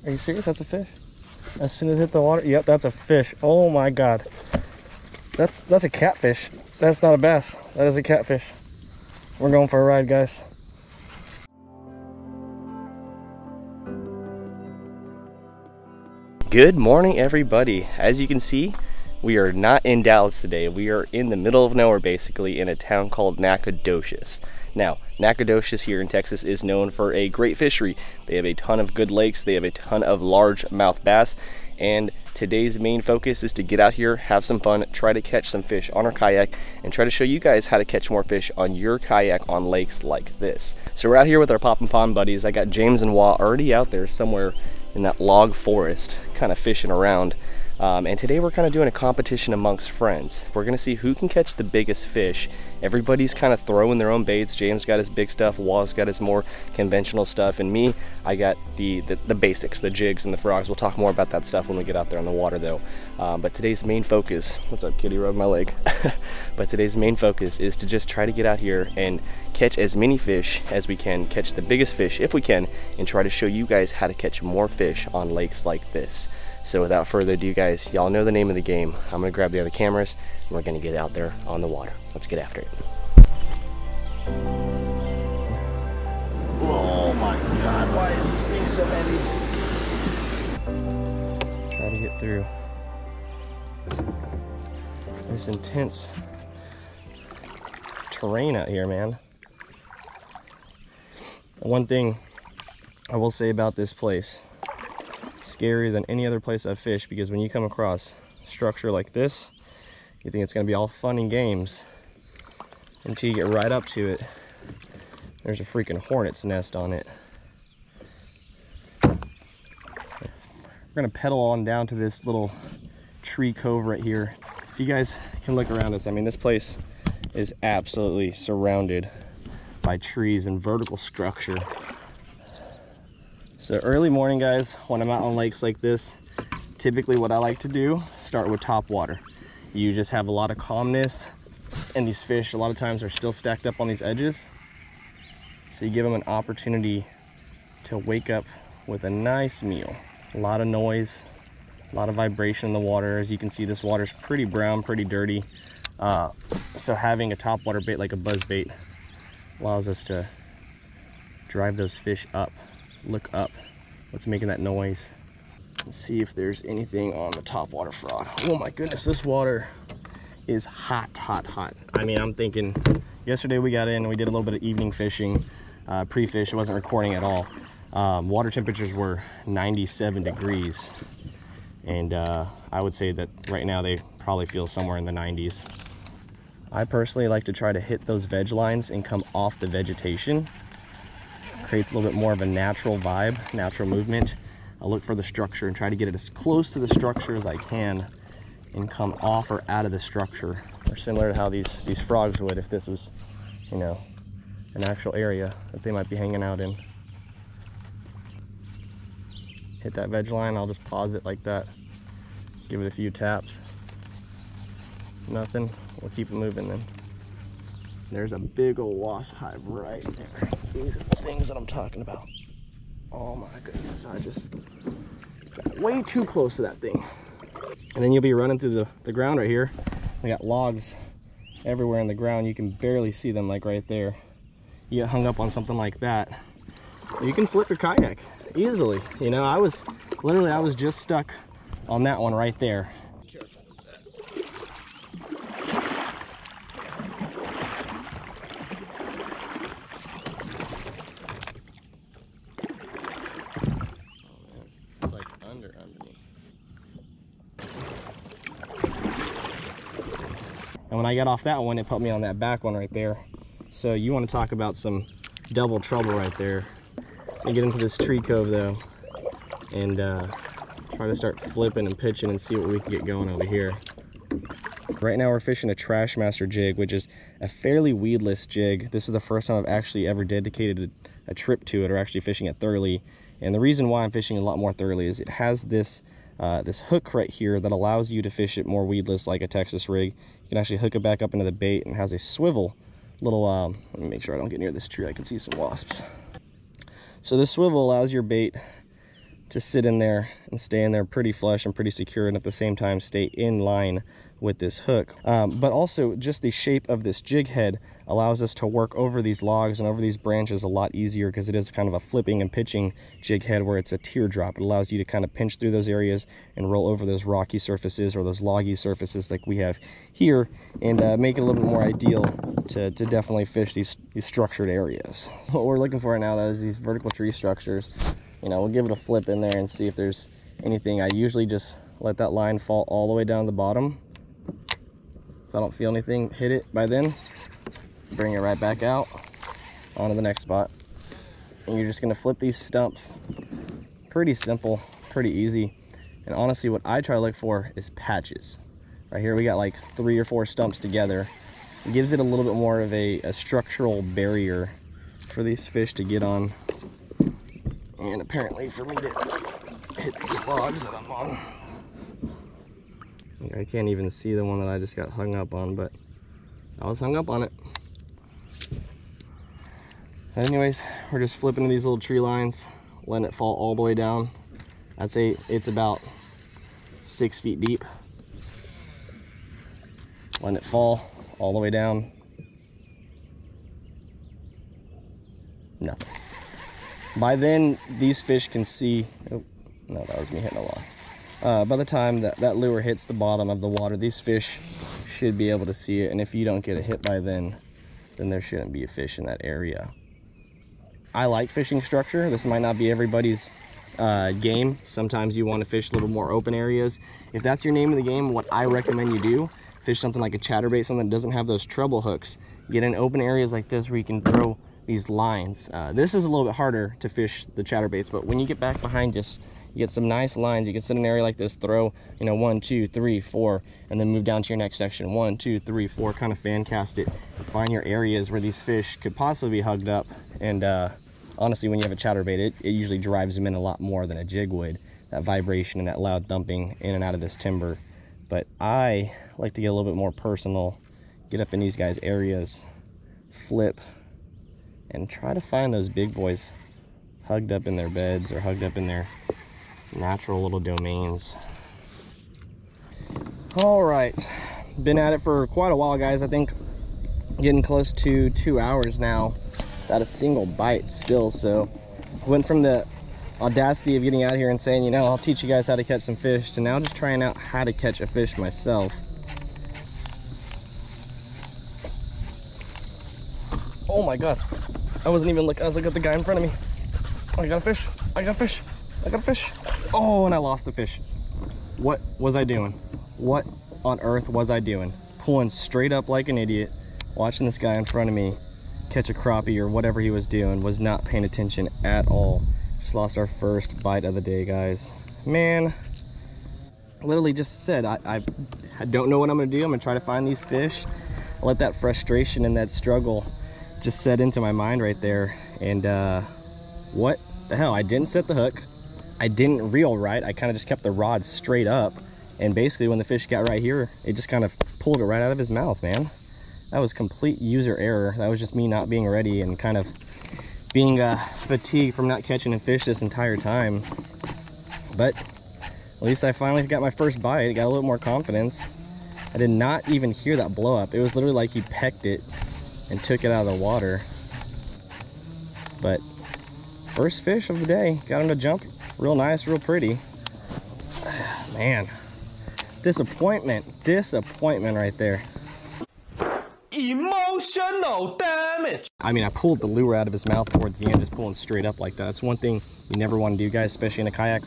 Are you serious? That's a fish? As soon as it hit the water, yep, that's a fish. Oh my god. That's a catfish. That's not a bass. That is a catfish. We're going for a ride, guys. Good morning, everybody. As you can see, we are not in Dallas today. We are in the middle of nowhere, basically, in a town called Nacogdoches. Now, Nacogdoches here in Texas is known for a great fishery. They have a ton of good lakes. They have a ton of largemouth bass. And today's main focus is to get out here, have some fun, try to catch some fish on our kayak, and try to show you guys how to catch more fish on your kayak on lakes like this. So we're out here with our Pop and Pond buddies. I got James and Wah already out there somewhere in that log forest, kind of fishing around. And today we're kind of doing a competition amongst friends. We're gonna see who can catch the biggest fish. Everybody's kind of throwing their own baits. James got his big stuff, Wah's got his more conventional stuff, and me, I got the basics, the jigs and the frogs. We'll talk more about that stuff when we get out there on the water though. But today's main focus, what's up kitty, rub my leg? But today's main focus is to just try to get out here and catch as many fish as we can, catch the biggest fish if we can, and try to show you guys how to catch more fish on lakes like this. So without further ado, guys, y'all know the name of the game. I'm gonna grab the other cameras and we're gonna get out there on the water. Let's get after it. Oh my God, why is this thing so heavy? Try to get through this intense terrain out here, man. And one thing I will say about this place, scarier than any other place I've fished, because when you come across structure like this, you think it's going to be all fun and games until you get right up to it. There's a freaking hornet's nest on it. We're going to pedal on down to this little tree cove right here. If you guys can look around us, I mean, this place is absolutely surrounded by trees and vertical structure. So early morning, guys, when I'm out on lakes like this, typically what I like to do, start with top water. You just have a lot of calmness, and these fish a lot of times are still stacked up on these edges. So you give them an opportunity to wake up with a nice meal. A lot of noise, a lot of vibration in the water. As you can see, this water's pretty brown, pretty dirty. So having a top water bait like a buzz bait allows us to drive those fish up. Look up what's making that noise and see if there's anything on the top water frog. Oh my goodness, this water is hot, hot, hot. I mean, I'm thinking yesterday we got in and we did a little bit of evening fishing, pre-fish. It wasn't recording at all. Water temperatures were 97 degrees, and I would say that right now they probably feel somewhere in the 90s. I personally like to try to hit those veg lines and come off the vegetation. Creates a little bit more of a natural vibe, natural movement. I'll look for the structure and try to get it as close to the structure as I can and come off or out of the structure. Or similar to how these frogs would if this was, you know, an actual area that they might be hanging out in. Hit that veg line, I'll just pause it like that. Give it a few taps. Nothing, we'll keep it moving then. There's a big old wasp hive right there. These are the things that I'm talking about. Oh my goodness, I just got way too close to that thing. And then you'll be running through the ground right here. We got logs everywhere in the ground. You can barely see them, like right there. You get hung up on something like that, you can flip your kayak easily. You know, I was just stuck on that one right there. And when I got off that one, it put me on that back one right there. So you want to talk about some double trouble right there. I get into this tree cove though, and try to start flipping and pitching and see what we can get going over here. Right now we're fishing a Trashmaster jig, which is a fairly weedless jig. This is the first time I've actually ever dedicated a trip to it, or actually fishing it thoroughly. And the reason why I'm fishing a lot more thoroughly is it has this this hook right here that allows you to fish it more weedless, like a Texas rig. You can actually hook it back up into the bait, and has a swivel little, let me make sure I don't get near this tree. I can see some wasps. So this swivel allows your bait to sit in there and stay in there pretty flush and pretty secure, and at the same time stay in line with this hook. But also just the shape of this jig head allows us to work over these logs and over these branches a lot easier, because it is kind of a flipping and pitching jig head where it's a teardrop. It allows you to kind of pinch through those areas and roll over those rocky surfaces or those loggy surfaces like we have here, and make it a little bit more ideal to definitely fish these structured areas. What we're looking for right now, though, is these vertical tree structures. You know, we'll give it a flip in there and see if there's anything. I usually just let that line fall all the way down the bottom. If I don't feel anything hit it by then, bring it right back out onto the next spot. And you're just gonna flip these stumps. Pretty simple, pretty easy. And honestly, what I try to look for is patches. Right here, we got like 3 or 4 stumps together. It gives it a little bit more of a structural barrier for these fish to get on. And apparently for me to hit these logs that I'm on. I can't even see the one that I just got hung up on, but I was hung up on it. Anyways, we're just flipping these little tree lines, letting it fall all the way down. I'd say it's about 6 feet deep. Letting it fall all the way down. Nothing. By then, these fish can see, oh, no, that was me hitting a log. By the time that lure hits the bottom of the water, these fish should be able to see it. And if you don't get a hit by then there shouldn't be a fish in that area. I like fishing structure. This might not be everybody's game. Sometimes you want to fish a little more open areas. If that's your name of the game, what I recommend you do, fish something like a chatterbait, something that doesn't have those treble hooks. Get in open areas like this where you can throw these lines. This is a little bit harder to fish the chatterbaits, but when you get back behind us, you get some nice lines. You can sit in an area like this, throw, you know, 1, 2, 3, 4, and then move down to your next section. 1, 2, 3, 4, kind of fan cast it. Find your areas where these fish could possibly be hugged up. And honestly, when you have a chatterbait, it usually drives them in a lot more than a jig would. That vibration and that loud thumping in and out of this timber. But I like to get a little bit more personal, get up in these guys' areas, flip, and try to find those big boys hugged up in their beds or hugged up in their natural little domains. All right, been at it for quite a while, guys. I think getting close to 2 hours now without a single bite still. So went from the audacity of getting out here and saying, you know, I'll teach you guys how to catch some fish, to now just trying out how to catch a fish myself. Oh my god, I wasn't even looking. I was looking at the guy in front of me. Oh, I got a fish. I got a fish. I got a fish. Oh, and I lost the fish. What was I doing? What on earth was I doing? Pulling straight up like an idiot, watching this guy in front of me catch a crappie or whatever he was doing, was not paying attention at all. Just lost our first bite of the day, guys. Man, literally just said, I don't know what I'm gonna do. I'm gonna try to find these fish. I let that frustration and that struggle just set into my mind right there. And what the hell, I didn't set the hook. I didn't reel right. I kind of just kept the rod straight up. And basically when the fish got right here, it just kind of pulled it right out of his mouth, man. That was complete user error. That was just me not being ready and kind of being fatigued from not catching a fish this entire time. But at least I finally got my first bite. Got a little more confidence. I did not even hear that blow up. It was literally like he pecked it and took it out of the water. But first fish of the day. Got him to jump real nice, real pretty. Man, disappointment right there. Emotional damage. I mean, I pulled the lure out of his mouth towards the end, just pulling straight up like that. It's one thing you never want to do, guys, especially in a kayak.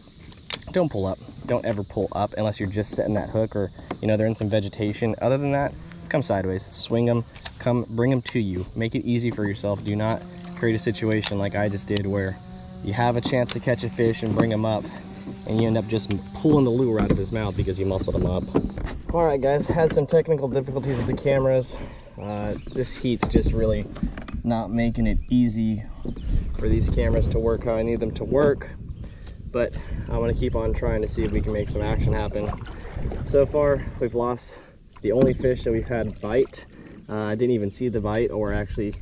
Don't pull up. Don't ever pull up unless you're just setting that hook or, you know, they're in some vegetation. Other than that, come sideways, swing them, come bring them to you. Make it easy for yourself. Do not create a situation like I just did where you have a chance to catch a fish and bring him up and you end up just pulling the lure out of his mouth because you muscled him up. All right, guys, had some technical difficulties with the cameras. This heat's just really not making it easy for these cameras to work how I need them to work, but I'm gonna keep on trying to see if we can make some action happen. So far, we've lost the only fish that we've had bite. I didn't even see the bite or actually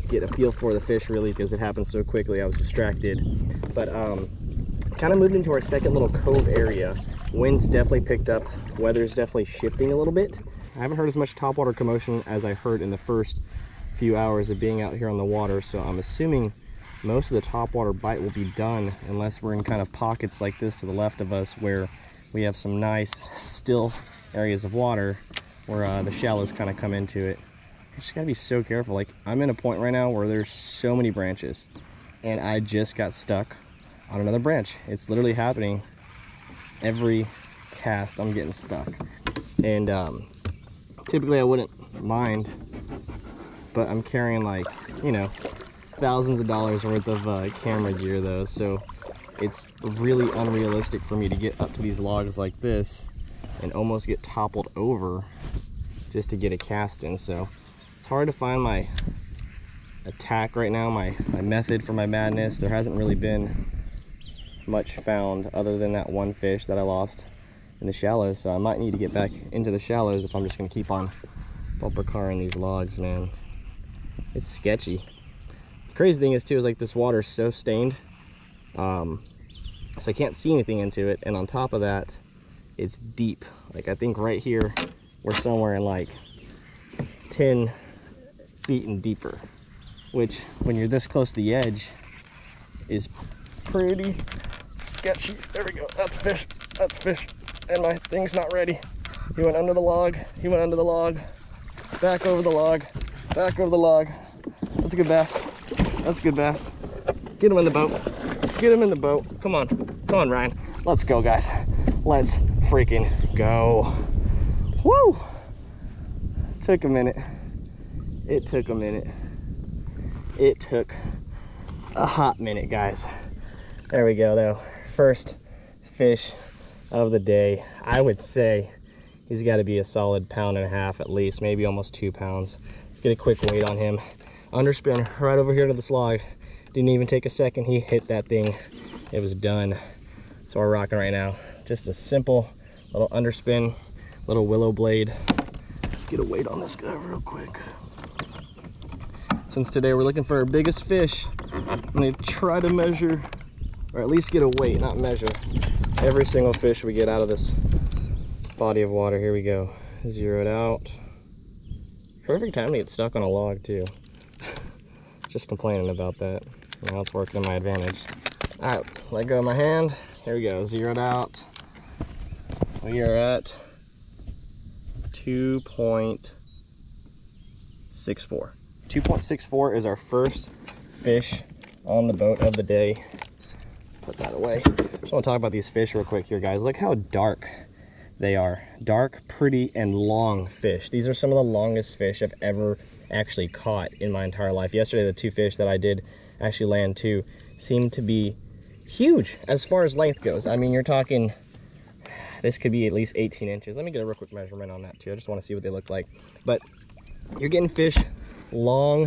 get a feel for the fish really because it happened so quickly. I was distracted. But kind of moved into our second little cove area. Wind's definitely picked up. Weather's definitely shifting a little bit. I haven't heard as much topwater commotion as I heard in the first few hours of being out here on the water, so I'm assuming most of the topwater bite will be done unless we're in kind of pockets like this to the left of us where we have some nice still areas of water where the shallows kind of come into it. You just gotta be so careful. Like, I'm in a point right now where there's so many branches and I just got stuck on another branch. It's literally happening every cast. I'm getting stuck, and typically I wouldn't mind, but I'm carrying, like, you know, thousands of dollars worth of camera gear though, so it's really unrealistic for me to get up to these logs like this and almost get toppled over just to get a cast in. So it's hard to find my attack right now, my method for my madness. There hasn't really been much found other than that one fish that I lost in the shallows, so I might need to get back into the shallows if I'm just gonna keep on bumper carring these logs, man. It's sketchy. The crazy thing is too, is like this water's so stained, so I can't see anything into it, and on top of that, it's deep. Like, I think right here we're somewhere in like 10 feet and deeper, which when you're this close to the edge is pretty sketchy. There we go. That's fish. That's fish. And my thing's not ready. He went under the log. He went under the log. Back over the log. Back over the log. That's a good bass. That's a good bass. Get him in the boat. Get him in the boat. Come on. Come on, Ryan. Let's go, guys. Let's freaking go. Woo! Took a minute. It took a minute. It took a hot minute, guys. There we go, though. First fish of the day. I would say he's got to be a solid 1.5 pounds at least, maybe almost 2 pounds. Let's get a quick weight on him. Underspin right over here to the slog. Didn't even take a second. He hit that thing. It was done. So we're rocking right now. Just a simple little underspin, little willow blade. Let's get a weight on this guy real quick. Since today we're looking for our biggest fish, I'm gonna try to measure, or at least get a weight, not measure, every single fish we get out of this body of water. Here we go. Zero it out. Perfect time to get stuck on a log too. Just complaining about that. Now it's working to my advantage. All right, let go of my hand. Here we go, zeroed out. We are at 2.64. 2.64 is our first fish on the boat of the day. Put that away. Just want to talk about these fish real quick here, guys. Look how dark they are. Dark, pretty, and long fish. These are some of the longest fish I've ever actually caught in my entire life. Yesterday, the 2 fish that I did actually land to seemed to be huge as far as length goes. I mean, you're talking, this could be at least 18 inches. Let me get a real quick measurement on that too. I just want to see what they look like. But you're getting fish, long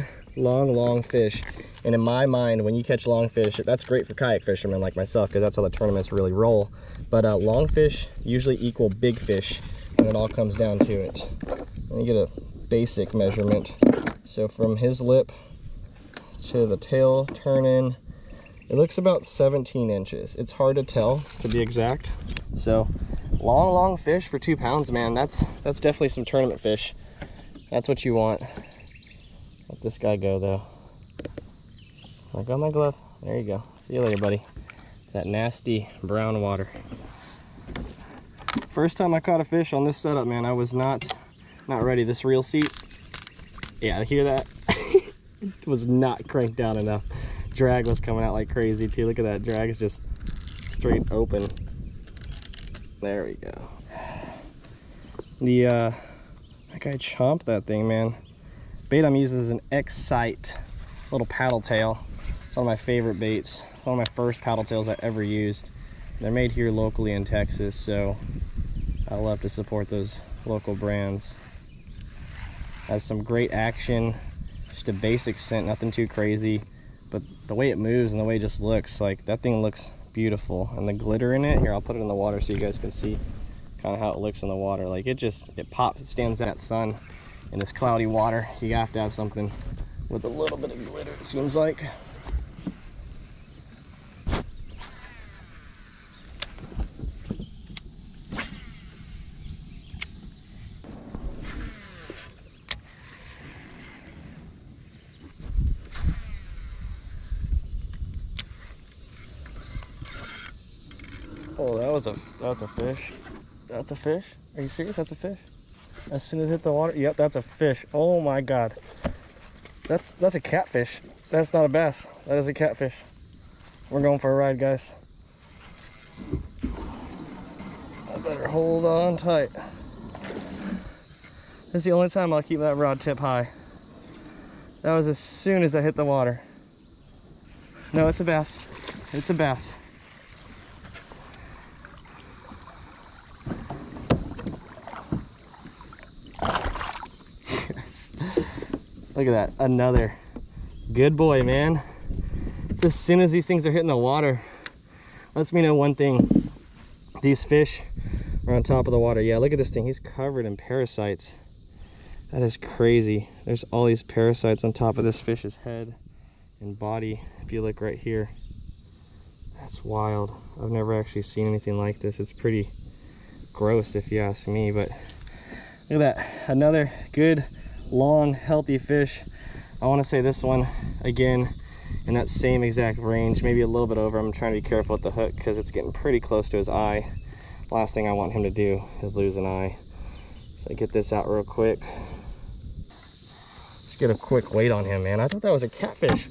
fish. And in my mind, when you catch long fish, that's great for kayak fishermen like myself, because that's how the tournaments really roll. But long fish usually equal big fish when it all comes down to it. Let me get a basic measurement. So from his lip to the tail turn in, it looks about 17 inches. It's hard to tell, to be exact. So long fish for 2 pounds, man. That's definitely some tournament fish. That's what you want. Let this guy go though. I got my glove. There you go. See you later, buddy. That nasty brown water. First time I caught a fish on this setup, man, I was not ready. This reel seat, yeah, I hear that. It was not cranked down enough. Drag was coming out like crazy too. Look at that, drag is just straight open. There we go. That guy chomped that thing, man. Bait I'm using is an X-Sight little paddle tail. It's one of my favorite baits. One of my first paddle tails I ever used. They're made here locally in Texas, so I love to support those local brands. Has some great action, just a basic scent, nothing too crazy, but the way it moves and the way it just looks, like, that thing looks beautiful. And the glitter in it, here, I'll put it in the water so you guys can see kind of how it looks in the water. Like, it pops, it stands out in that sun in this cloudy water. You have to have something with a little bit of glitter, it seems like. Oh, that's a fish. That's a fish? Are you serious? That's a fish? As soon as it hit the water, yep, that's a fish. Oh my God. That's a catfish. That's not a bass. That is a catfish. We're going for a ride, guys. I better hold on tight. This is the only time I'll keep that rod tip high. That was as soon as I hit the water. No, it's a bass. It's a bass. Yes. Look at that. Another. Good boy, man. It's as soon as these things are hitting the water, lets me know one thing. These fish are on top of the water. Yeah, look at this thing. He's covered in parasites. That is crazy. There's all these parasites on top of this fish's head and body. If you look right here, that's wild. I've never actually seen anything like this. It's pretty gross if you ask me, but look at that. Another good, long, healthy fish. I want to say this one, again, in that same exact range, maybe a little bit over. I'm trying to be careful with the hook because it's getting pretty close to his eye. Last thing I want him to do is lose an eye. So I get this out real quick. Just get a quick weight on him, man. I thought that was a catfish.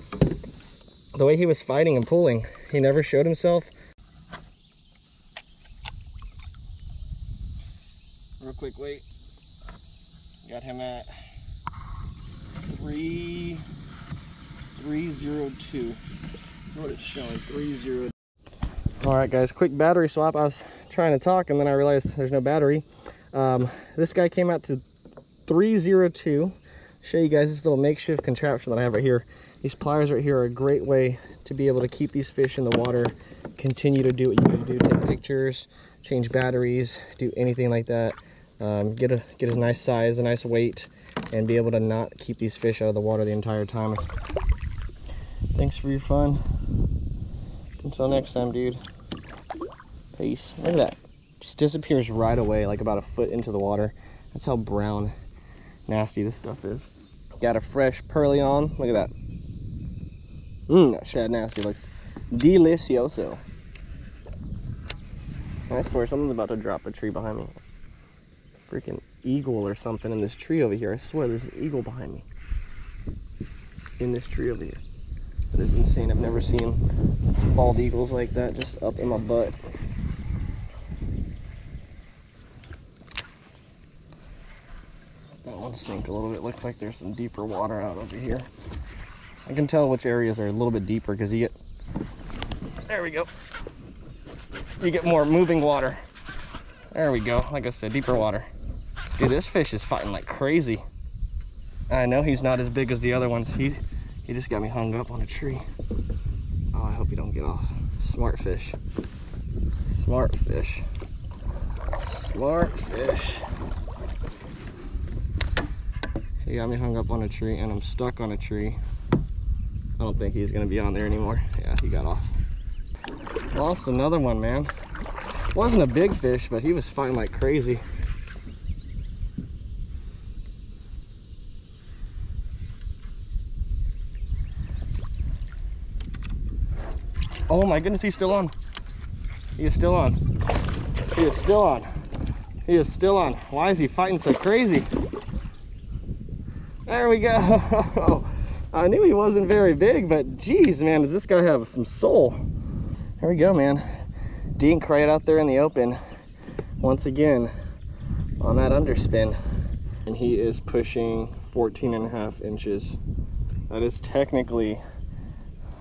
The way he was fighting and pulling, he never showed himself. Real quick weight. Got him at 302. What it's showing, 302. All right, guys, quick battery swap. I was trying to talk and then I realized there's no battery. This guy came out to 302. Show you guys this little makeshift contraption that I have right here. These pliers right here are a great way to be able to keep these fish in the water, continue to do what you can do, take pictures, change batteries, do anything like that. Get a nice size, a nice weight, and be able to not keep these fish out of the water the entire time. Thanks for your fun. Until next time, dude. Peace. Look at that. Just disappears right away, like about a foot into the water. That's how brown, nasty this stuff is. Got a fresh pearly on. Look at that. That shad nasty looks delicioso. I swear something's about to drop a tree behind me. Freaking eagle or something in this tree over here. I swear there's an eagle behind me. In this tree over here. That is insane. I've never seen bald eagles like that just up in my butt. That one sink a little bit. Looks like there's some deeper water out over here. I can tell which areas are a little bit deeper because you get, there we go. You get more moving water. There we go. Like I said, deeper water. Dude, this fish is fighting like crazy. I know he's not as big as the other ones. He just got me hung up on a tree. Oh, I hope he don't get off. Smart fish. Smart fish. Smart fish. He got me hung up on a tree and I'm stuck on a tree. I don't think he's gonna be on there anymore. Yeah, he got off. Lost another one, man. Wasn't a big fish, but he was fighting like crazy. Oh my goodness, he's still on. He is still on. He is still on. He is still on. Why is he fighting so crazy? There we go. I knew he wasn't very big, but geez, man, does this guy have some soul? There we go, man. Dink right out there in the open. Once again, on that underspin. And he is pushing 14.5 inches. That is technically,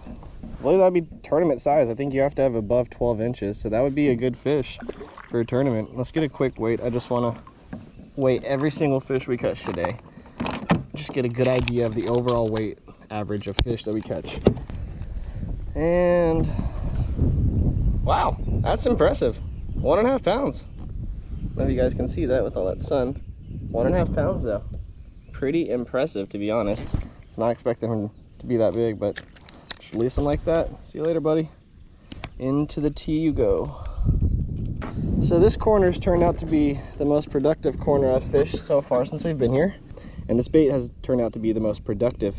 I believe that'd be tournament size. I think you have to have above 12 inches. So that would be a good fish for a tournament. Let's get a quick weight. I just want to weigh every single fish we catch today. Just get a good idea of the overall weight average of fish that we catch. And wow, that's impressive. 1.5 pounds. I don't know if you guys can see that with all that sun. 1.5 pounds though. Pretty impressive, to be honest. It's not expecting him to be that big, but just release him like that. See you later, buddy. Into the tee you go. So this corner's turned out to be the most productive corner I've fished so far since we've been here. And this bait has turned out to be the most productive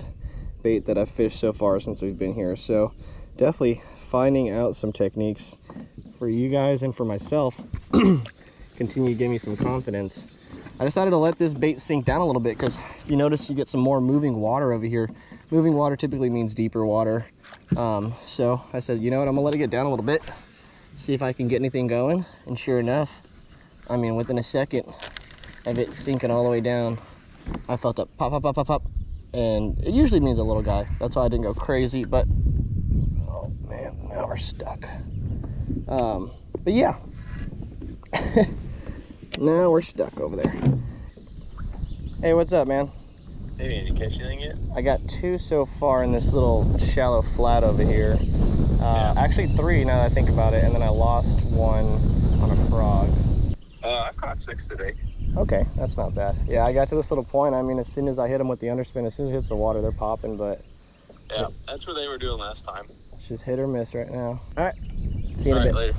bait that I've fished so far since we've been here. So definitely finding out some techniques for you guys and for myself. Continue to give me some confidence. I decided to let this bait sink down a little bit because if you notice, you get some more moving water over here. Moving water typically means deeper water. So I said, you know what, I'm gonna let it get down a little bit, see if I can get anything going. And sure enough, I mean, within a second of it sinking all the way down, I felt that pop, pop, pop, pop, pop. And it usually means a little guy. That's why I didn't go crazy, but oh man, now we're stuck. But yeah, now we're stuck over there. Hey, what's up, man? Hey, did you catch anything yet? I got 2 so far in this little shallow flat over here. Actually 3 now that I think about it, and then I lost 1 on a frog. I caught 6 today. Okay, that's not bad. Yeah, I got to this little point. I mean, as soon as I hit them with the underspin, as soon as it hits the water, they're popping, but... Yeah, that's what they were doing last time. It's just hit or miss right now. All right, see you in a bit. Later.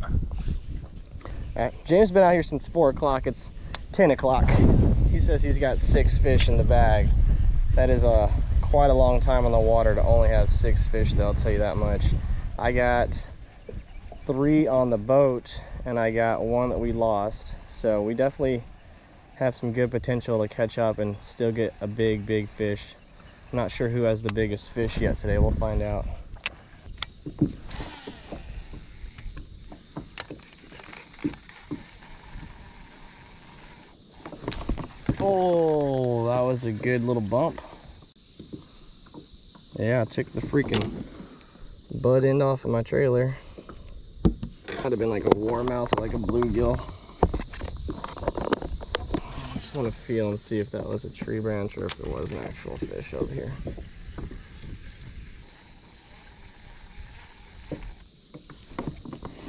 All right, James been out here since 4 o'clock. It's 10 o'clock. He says he's got 6 fish in the bag. That is quite a long time on the water to only have 6 fish, though, I'll tell you that much. I got 3 on the boat, and I got 1 that we lost. So we definitely have some good potential to catch up and still get a big fish. I'm not sure who has the biggest fish yet today. We'll find out. Oh, that was a good little bump. Yeah, I took the freaking butt end off of my trailer. Might have been like a warmouth or like a bluegill. I just want to feel and see if that was a tree branch or if there was an actual fish over here.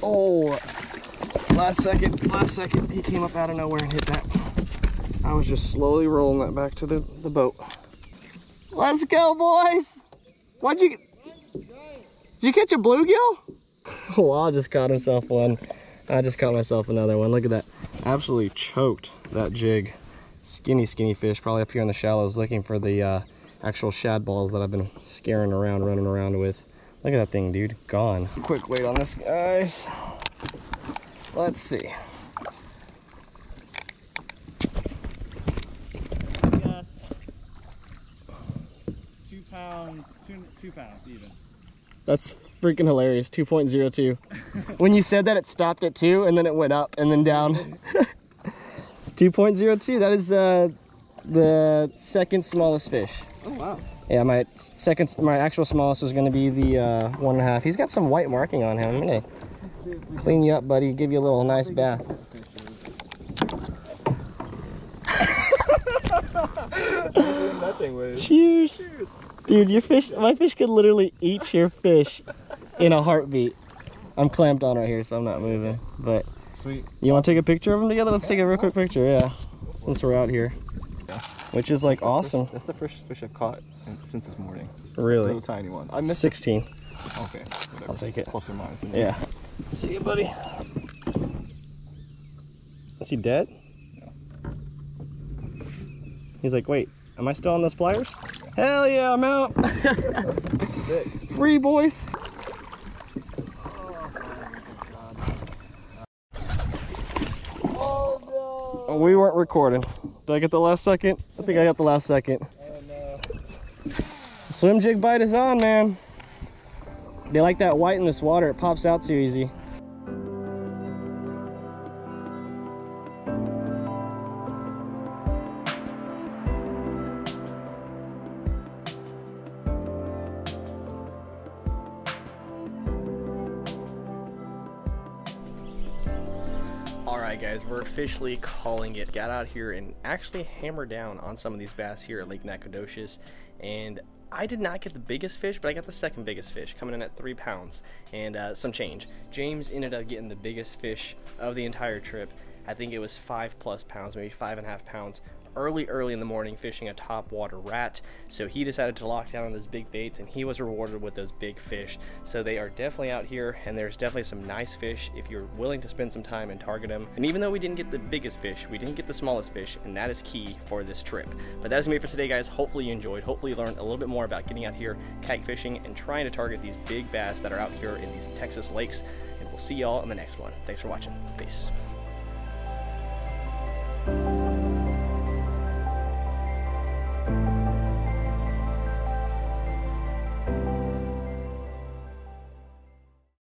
Oh, last second, he came up out of nowhere and hit that. I was just slowly rolling that back to the boat. Let's go, boys! Did you catch a bluegill? Well, just caught himself one. I just caught myself another one. Look at that. Absolutely choked that jig. Skinny fish, probably up here in the shallows looking for the actual shad balls that I've been scaring around, running around with. Look at that thing, dude. Gone. Quick wait on this, guys. Let's see. Yes. 2 pounds, 2 pounds even. That's freaking hilarious. 2.02. When you said that, it stopped at 2 and then it went up and then down. 2.02. That is the second smallest fish. Oh wow. Yeah, my actual smallest was going to be the 1.5. He's got some white marking on him. I'm gonna clean you up, buddy. Give you a little nice bath. Cheers. Cheers. Dude, my fish could literally eat your fish in a heartbeat. I'm clamped on right here, so I'm not moving. But sweet. You want to take a picture of them together? Let's take a real quick picture, yeah. Since we're out here. Yeah. Which is like awesome. That's the first fish I've caught since this morning. Really? A little tiny one. I missed 16. Okay, whatever. I'll take it. Plus or minus. Yeah. See you, buddy. Is he dead? No. He's like, wait, am I still on those pliers? Hell yeah, I'm out. Free, boys. Oh no! Oh, we weren't recording. Did I get the last second? I think I got the last second. Oh no. The swim jig bite is on, man. They like that white in this water. It pops out too easy. Alright guys, we're officially calling it. Got out here and actually hammered down on some of these bass here at Lake Nacogdoches, and I did not get the biggest fish, but I got the second biggest fish, coming in at 3 pounds and some change. James ended up getting the biggest fish of the entire trip. I think it was 5+ pounds, maybe 5.5 pounds, early in the morning fishing a topwater rat. So he decided to lock down on those big baits, and he was rewarded with those big fish. So they are definitely out here, and there's definitely some nice fish if you're willing to spend some time and target them. And even though we didn't get the biggest fish, we didn't get the smallest fish, and that is key for this trip. But that is me for today, guys. Hopefully you enjoyed. Hopefully you learned a little bit more about getting out here kayak fishing and trying to target these big bass that are out here in these Texas lakes. And we'll see y'all in the next one. Thanks for watching. Peace.